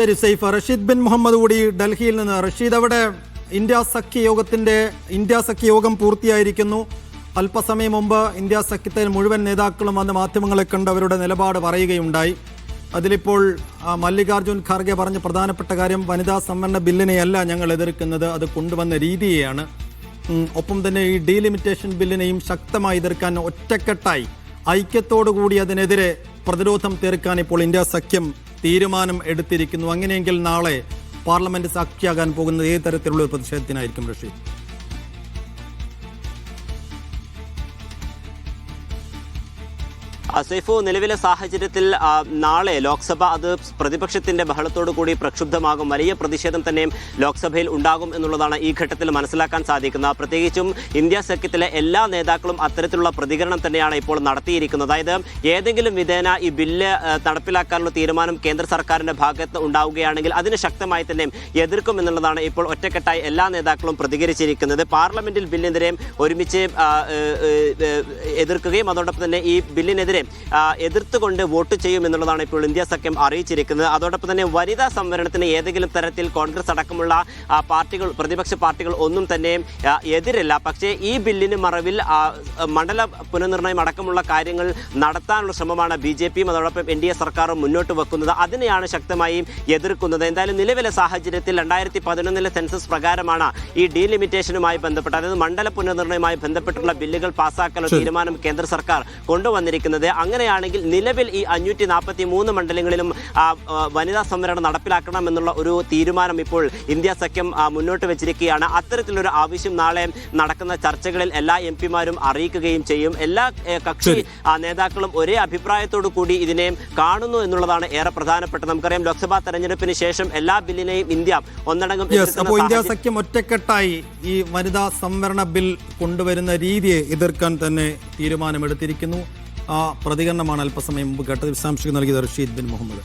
ശരി സൈഫ. റഷീദ് ബിൻ മുഹമ്മദ് കൂടി ഡൽഹിയിൽ നിന്ന്. റഷീദ്, അവിടെ ഇന്ത്യ സഖ്യയോഗം പൂർത്തിയായിരിക്കുന്നു. അല്പസമയം മുമ്പ് ഇന്ത്യ സഖ്യത്തിലെ മുഴുവൻ നേതാക്കളും വന്ന് മാധ്യമങ്ങളെ കണ്ട് അവരുടെ നിലപാട് പറയുകയുണ്ടായി. അതിലിപ്പോൾ മല്ലികാർജുൻ ഖാർഗെ പറഞ്ഞ പ്രധാനപ്പെട്ട കാര്യം, വനിതാ സംവരണ ബില്ലിനെയല്ല ഞങ്ങൾ എതിർക്കുന്നത്, അത് കൊണ്ടുവന്ന രീതിയെയാണ്. ഒപ്പം തന്നെ ഈ ഡീലിമിറ്റേഷൻ ബില്ലിനെയും ശക്തമായി എതിർക്കാൻ ഒറ്റക്കെട്ടായി ഐക്യത്തോടുകൂടി അതിനെതിരെ പ്രതിരോധം തീർക്കാൻ ഇപ്പോൾ ഇന്ത്യ സഖ്യം തീരുമാനം എടുത്തിരിക്കുന്നു. അങ്ങനെയെങ്കിൽ നാളെ പാർലമെന്റ് സാക്ഷിയാകാൻ പോകുന്നത് ഏത് തരത്തിലുള്ള ഒരു പ്രതിഷേധത്തിനായിരിക്കും റഷീദ്? സൈഫു, നിലവിലെ സാഹചര്യത്തിൽ നാളെ ലോക്സഭ അത് പ്രതിപക്ഷത്തിന്റെ ബഹളത്തോടു കൂടി പ്രക്ഷുബ്ധമാകും. വലിയ പ്രതിഷേധം തന്നെയും ലോക്സഭയിൽ ഉണ്ടാകും എന്നുള്ളതാണ് ഈ ഘട്ടത്തിൽ മനസ്സിലാക്കാൻ സാധിക്കുന്നത്. പ്രത്യേകിച്ചും ഇന്ത്യ സഖ്യത്തിലെ എല്ലാ നേതാക്കളും അത്തരത്തിലുള്ള പ്രതികരണം തന്നെയാണ് ഇപ്പോൾ നടത്തിയിരിക്കുന്നത്. അതായത് ഏതെങ്കിലും വിധേന ഈ ബില്ല് നടപ്പിലാക്കാനുള്ള തീരുമാനം കേന്ദ്ര സർക്കാരിന്റെ ഭാഗത്ത് ഉണ്ടാവുകയാണെങ്കിൽ അതിന് ശക്തമായി തന്നെ എതിർക്കും എന്നുള്ളതാണ് ഇപ്പോൾ ഒറ്റക്കെട്ടായി എല്ലാ നേതാക്കളും പ്രതികരിച്ചിരിക്കുന്നത്. പാർലമെന്റിൽ ബില്ലിനെതിരെ ഒരുമിച്ച് എതിർക്കുകയും അതോടൊപ്പം തന്നെ ഈ ബില്ലിനെതിരെ എതിർത്തുകൊണ്ട് വോട്ട് ചെയ്യും എന്നുള്ളതാണ് ഇപ്പോൾ ഇന്ത്യ സഖ്യം അറിയിച്ചിരിക്കുന്നത്. അതോടൊപ്പം തന്നെ വനിതാ സംവരണത്തിന് ഏതെങ്കിലും തരത്തിൽ കോൺഗ്രസ് അടക്കമുള്ള പ്രതിപക്ഷ പാർട്ടികൾ ഒന്നും തന്നെ എതിരല്ല. പക്ഷേ ഈ ബില്ലിന് മറവിൽ മണ്ഡല പുനർനിർണയം അടക്കമുള്ള കാര്യങ്ങൾ നടത്താനുള്ള ശ്രമമാണ് BJPയും അതോടൊപ്പം NDA സർക്കാരും മുന്നോട്ട് വെക്കുന്നത്. അതിനെയാണ് ശക്തമായി എതിർക്കുന്നത്. എന്തായാലും നിലവിലെ സാഹചര്യത്തിൽ 2011 സെൻസസ് പ്രകാരമാണ് ഈ ഡീലിമിറ്റേഷനുമായി ബന്ധപ്പെട്ട്, അതായത് മണ്ഡല പുനർനിർണയവുമായി ബന്ധപ്പെട്ടുള്ള ബില്ലുകൾ പാസ്സാക്കാനുള്ള തീരുമാനം കേന്ദ്ര സർക്കാർ കൊണ്ടുവന്നിരിക്കുന്നത്. അങ്ങനെയാണെങ്കിൽ നിലവിൽ ഈ 543 മണ്ഡലങ്ങളിലും വനിതാ സംവരണം നടപ്പിലാക്കണം എന്നുള്ള ഒരു തീരുമാനം ഇപ്പോൾ ഇന്ത്യ സഖ്യം മുന്നോട്ട് വെച്ചിരിക്കുകയാണ്. അത്തരത്തിലൊരു ആവശ്യം നാളെ നടക്കുന്ന ചർച്ചകളിൽ എല്ലാ MP-മാരും അറിയിക്കുകയും ചെയ്യും. എല്ലാ കക്ഷി നേതാക്കളും ഒരേ അഭിപ്രായത്തോടു കൂടി ഇതിനെ കാണുന്നു എന്നുള്ളതാണ് ഏറെ പ്രധാനപ്പെട്ടത്. നമുക്കറിയാം, ലോക്സഭാ തെരഞ്ഞെടുപ്പിന് ശേഷം എല്ലാ ബില്ലിനെയും ഇന്ത്യ ഒന്നടങ്കം ഇന്ത്യ സഖ്യം ഒറ്റക്കെട്ടായി ഈ വനിതാ സംവരണ ബിൽ കൊണ്ടുവരുന്ന രീതിയെ എതിർക്കാൻ തന്നെ തീരുമാനമെടുത്തിരിക്കുന്നു. ആ പ്രതികരണമാണ് അല്പസമയം മുമ്പ് കേട്ടത്. വിശദാംശങ്ങൾ നൽകിയത് റഷീദ് ബിൻ മുഹമ്മദ്.